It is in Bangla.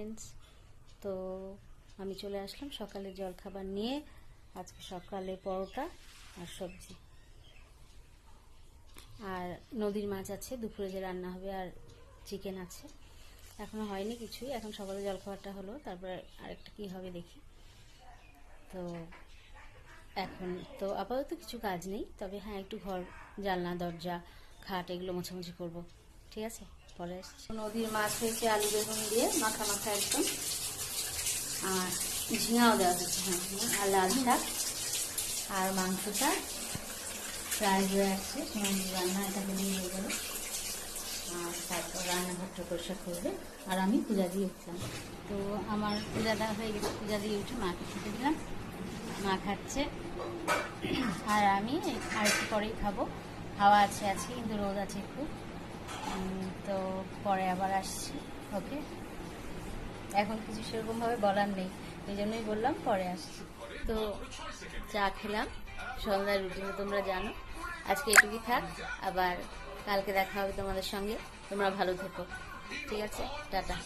ফ্রেন্ডস, তো আমি চলে আসলাম সকালে জলখাবার নিয়ে। আজকে সকালে পরোটা আর সবজি, আর নদীর মাছ আছে, দুপুরে যে রান্না হবে, আর চিকেন আছে। এখনো হয়নি কিছুই, এখন সকালে জলখাবারটা হলো, তারপর আরেকটা কি হবে দেখি। তো এখন তো আপাতত কিছু কাজ নেই, তবে হ্যাঁ একটু ঘর, জানলা, দরজা, খাট এগুলো মোছামুছি করব। ঠিক আছে, পরে আসছি। নদীর মাছ হয়েছে আলু বেগুন দিয়ে মাখা মাখা একদম, আর ঝিঙাও দেওয়া হচ্ছে, হ্যাঁ, আর লাল শাক, আর মাংসটা প্রায় হয়ে আসছে, রান্না এটাকে দিয়ে হয়ে গেল। আর তারপর রান্নাঘরটা পরিষ্কার করবে, আর আমি পূজা দিয়ে উঠলাম। তো আমার পূজা দেওয়া হয়ে গেছে, পূজা দিয়ে উঠে মাকে খেতে দিলাম, মা খাচ্ছে, আর আমি আর একটু পরেই খাবো। হাওয়া আছে আজকে, কিন্তু রোদ আছে একটু, তো পরে আবার আসছি। ওকে, এখন কিছু সেরকমভাবে বলার নেই, এই জন্যই বললাম পরে আসছি। তো চা খেলাম, সন্ধ্যার রুটিনে তোমরা জানো। আজকে এটুকুই থাক, আবার কালকে দেখা হবে তোমাদের সঙ্গে। তোমরা ভালো থেকো, ঠিক আছে, টাটা।